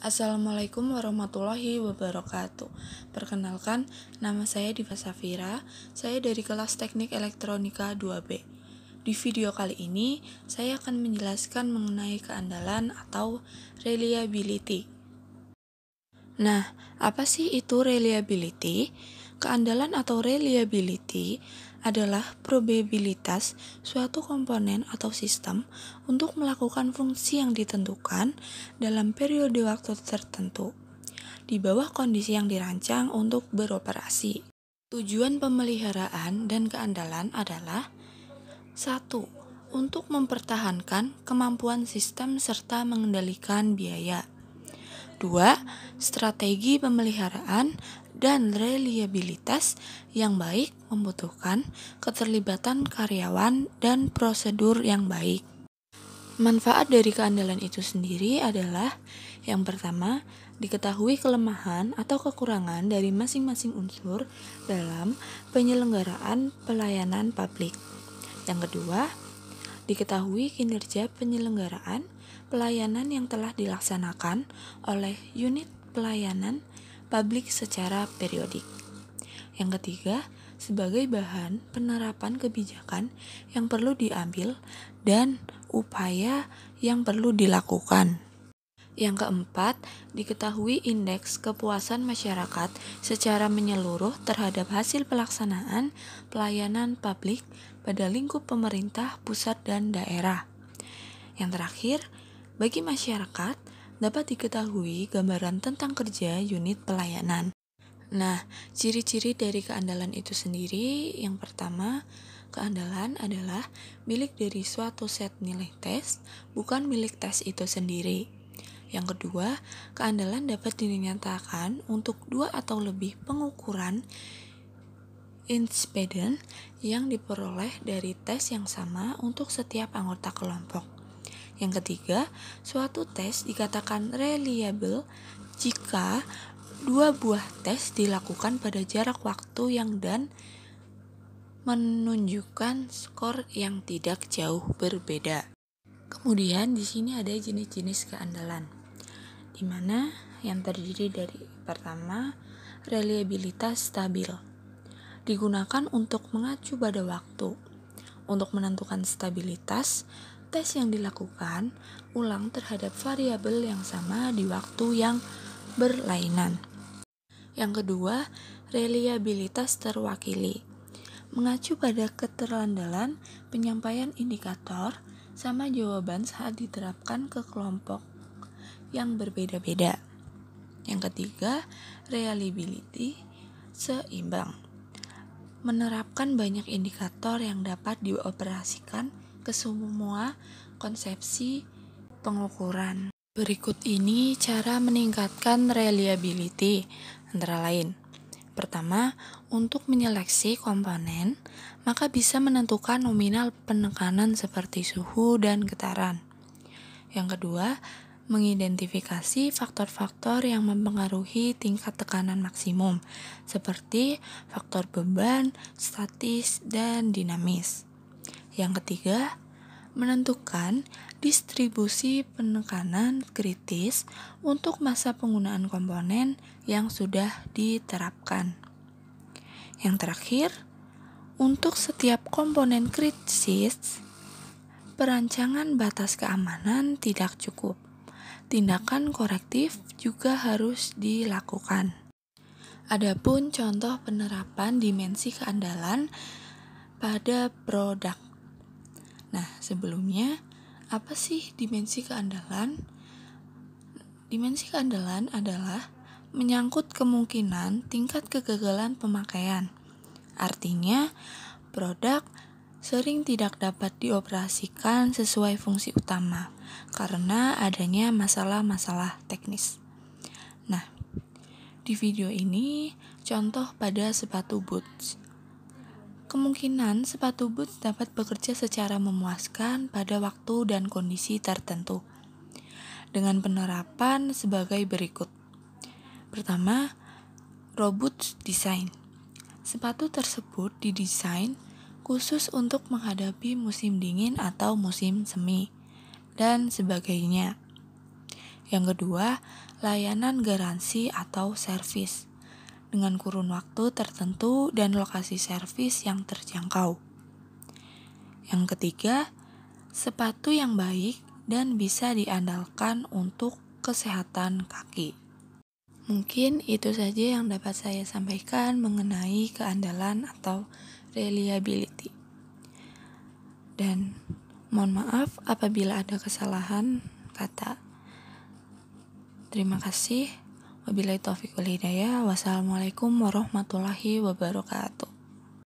Assalamualaikum warahmatullahi wabarakatuh. Perkenalkan, nama saya Diva Safira. Saya dari kelas Teknik Elektronika 2B. Di video kali ini, saya akan menjelaskan mengenai keandalan atau reliability. Nah, apa sih itu reliability? Keandalan atau reliability adalah probabilitas suatu komponen atau sistem untuk melakukan fungsi yang ditentukan dalam periode waktu tertentu di bawah kondisi yang dirancang untuk beroperasi. Tujuan pemeliharaan dan keandalan adalah 1. Untuk mempertahankan kemampuan sistem serta mengendalikan biaya. 2. Strategi pemeliharaan dan reliabilitas yang baik membutuhkan keterlibatan karyawan dan prosedur yang baik. Manfaat dari keandalan itu sendiri adalah yang pertama, diketahui kelemahan atau kekurangan dari masing-masing unsur dalam penyelenggaraan pelayanan publik. Yang kedua, diketahui kinerja penyelenggaraan pelayanan yang telah dilaksanakan oleh unit pelayanan publik secara periodik. Yang ketiga, sebagai bahan penerapan kebijakan yang perlu diambil dan upaya yang perlu dilakukan. Yang keempat, diketahui indeks kepuasan masyarakat secara menyeluruh terhadap hasil pelaksanaan pelayanan publik pada lingkup pemerintah pusat dan daerah. Yang terakhir, bagi masyarakat dapat diketahui gambaran tentang kerja unit pelayanan. Nah, ciri-ciri dari keandalan itu sendiri, yang pertama, keandalan adalah milik dari suatu set nilai tes, bukan milik tes itu sendiri. Yang kedua, keandalan dapat dinyatakan untuk 2 atau lebih pengukuran independen yang diperoleh dari tes yang sama untuk setiap anggota kelompok. Yang ketiga, suatu tes dikatakan reliable jika 2 buah tes dilakukan pada jarak waktu yang dan menunjukkan skor yang tidak jauh berbeda. Kemudian di sini ada jenis-jenis keandalan, di mana yang terdiri dari pertama, reliabilitas stabil. Digunakan untuk mengacu pada waktu. Untuk menentukan stabilitas, tes yang dilakukan ulang terhadap variabel yang sama di waktu yang berlainan. Yang kedua, reliabilitas terwakili. Mengacu pada keterandalan penyampaian indikator sama jawaban saat diterapkan ke kelompok yang berbeda-beda. Yang ketiga, reliability seimbang. Menerapkan banyak indikator yang dapat dioperasikan ke semua konsepsi pengukuran. Berikut ini cara meningkatkan reliability, antara lain. Pertama, untuk menyeleksi komponen, maka bisa menentukan nominal penekanan seperti suhu dan getaran. Yang kedua, mengidentifikasi faktor-faktor yang mempengaruhi tingkat tekanan maksimum, seperti faktor beban, statis, dan dinamis. Yang ketiga, menentukan distribusi penekanan kritis untuk masa penggunaan komponen yang sudah diterapkan. Yang terakhir, untuk setiap komponen kritis, perancangan batas keamanan tidak cukup. Tindakan korektif juga harus dilakukan. Adapun contoh penerapan dimensi keandalan pada produk. Nah, sebelumnya, apa sih dimensi keandalan? Dimensi keandalan adalah menyangkut kemungkinan tingkat kegagalan pemakaian. Artinya, produk sering tidak dapat dioperasikan sesuai fungsi utama karena adanya masalah-masalah teknis. Nah, di video ini contoh pada sepatu boots. Kemungkinan sepatu boots dapat bekerja secara memuaskan pada waktu dan kondisi tertentu dengan penerapan sebagai berikut. Pertama, robust design. Sepatu tersebut didesain khusus untuk menghadapi musim dingin atau musim semi, dan sebagainya. Yang kedua, layanan garansi atau servis dengan kurun waktu tertentu dan lokasi servis yang terjangkau. Yang ketiga, sepatu yang baik dan bisa diandalkan untuk kesehatan kaki. Mungkin itu saja yang dapat saya sampaikan mengenai keandalan atau reliability. Dan mohon maaf apabila ada kesalahan kata. Terima kasih. Wabillahi taufiq wal hidayah. Wassalamualaikum warahmatullahi wabarakatuh.